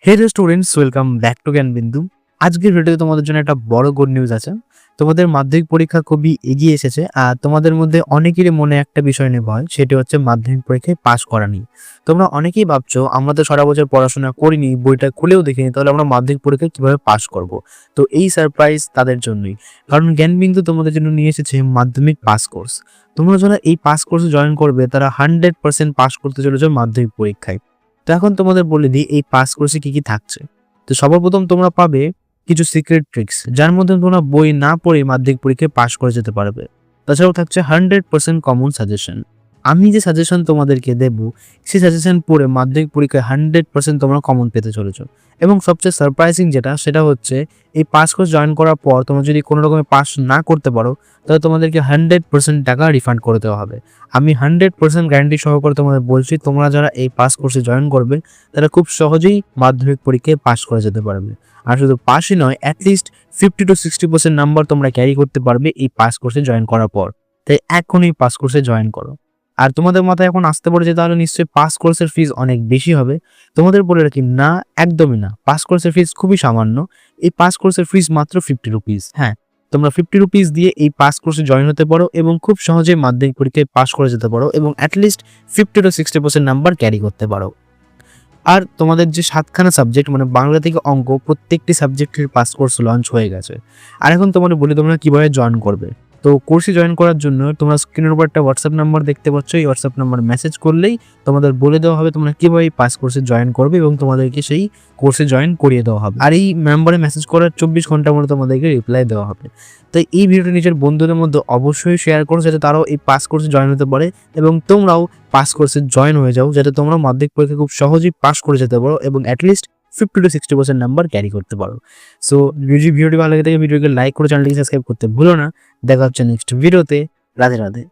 Hey students, welcome back to Gyanbindu. আজকের ভিডিওতে তোমাদের জন্য একটা বড় গুড নিউজ আছে। তোমাদের মাধ্যমিক পরীক্ষা খুবই এগিয়ে এসেছে, আর তোমাদের মধ্যে অনেকেরই মনে একটা বিষয় নিয়ে ভয়, সেটি হচ্ছে মাধ্যমিক পরীক্ষায় পাস করা নিয়ে। তোমরা অনেকেই ভাবছো আমরা তো সারা বছর পড়াশোনা করিনি, বইটা খুলেও দেখিনি, তাহলে আমরা মাধ্যমিক পরীক্ষায় কিভাবে পাস করব। তো এই সারপ্রাইজ তাদের জন্যই, কারণ জ্ঞানবিন্দু তোমাদের জন্য নিয়ে এসেছে মাধ্যমিক পাস কোর্স। তোমরা যারা এই পাস কোর্সে জয়েন করবে তারা 100% পাস করতে চলেছো মাধ্যমিক পরীক্ষায়। তো এখন তোমাদের বলে দিই এই পাস কোর্সে কি কি থাকছে। তো সর্বপ্রথম তোমরা পাবে কিছু সিক্রেট ট্রিক্স, যার মধ্যে তোমরা বই না পড়ে মাধ্যমিক পরীক্ষায় পাস করে যেতে পারবে। তাছাড়াও থাকছে 100% কমন সাজেশন। আমি যে সাজেশন তোমাদেরকে দেব, সেই সাজেশন পড়ে মাধ্যমিক পরীক্ষায় 100% তোমরা কমন পেতে চলেছো। এবং সবচেয়ে সারপ্রাইজিং সেটা হচ্ছে এই পাস কোর্স জয়েন করার পর তোমরা যদি কোনো রকমে পাস না করতে পারো, তাহলে তোমাদেরকে 100% টাকা রিফান্ড করে দেওয়া হবে। আমি 100% গ্যারান্টি সহকারে তোমাদের বলছি, তোমরা যারা এই পাস কোর্সে জয়েন করবে তারা খুব সহজেই মাধ্যমিক পরীক্ষায় পাস করে যেতে পারবে। আর শুধু পাসই নয়, অ্যাটলিস্ট 50 to 60% নাম্বার তোমরা ক্যারি করতে পারবে এই পাস কোর্সে জয়েন করার পর। তাই এখনই পাস কোর্সে জয়েন করো। আর তোমাদের মাথায় এখন আসতে পারে যে তাহলে নিশ্চয়ই পাস কোর্সের ফিস অনেক বেশি হবে। তোমাদের বলে রাখি, না, একদমই না। পাস কোর্সের ফিস খুবই সামান্য। এই পাস কোর্সের ফিস মাত্র 50 রুপিস। হ্যাঁ, তোমরা 50 রুপিস দিয়ে এই পাস কোর্সে জয়েন হতে পারো এবং খুব সহজে মাধ্যমিক পরীক্ষায় পাস করে যেতে পারো এবং অ্যাটলিস্ট 50 to 60% নাম্বার ক্যারি করতে পারো। আর তোমাদের যে 7খানা সাবজেক্ট মানে বাংলা থেকে অঙ্ক, প্রত্যেকটি সাবজেক্টের পাস কোর্স লঞ্চ হয়ে গেছে। আর এখন তোমাদের বলি তোমরা কিভাবে জয়েন করবে। তো কোর্সে জয়েন করার জন্য তোমরা স্ক্রিনের উপর একটা হোয়াটসঅ্যাপ নাম্বার দেখতে পাচ্ছ। এই হোয়াটসঅ্যাপ নাম্বার মেসেজ করলেই তোমাদের বলে দেওয়া হবে তোমরা কিভাবে এই পাস কোর্সে জয়েন করবে এবং তোমাদেরকে সেই কোর্সে জয়েন করিয়ে দেওয়া হবে। আর এই নাম্বারে মেসেজ করার 24 ঘন্টার মধ্যে তোমাদেরকে রিপ্লাই দেওয়া হবে। তাই এই ভিডিওটি নিজের বন্ধুদের মধ্যে অবশ্যই শেয়ার করো, যাতে তারাও এই পাস কোর্সে জয়েন হতে পারে এবং তোমরাও পাস কোর্সে জয়েন হয়ে যাও, যাতে তোমরা মাধ্যমিক পরীক্ষা খুব সহজেই পাস করে যেতে পারো এবং অ্যাটলিস্ট 50 to 60% নাম্বার ক্যারি করতে পারো। সো যদি ভিডিওটি ভালো লাগে থাকে ভিডিওকে লাইক করে চ্যানেলটিকে সাবস্ক্রাইব করতে ভুলো না। দেখা হচ্ছে নেক্সট ভিডিওতে। রাধে রাধে।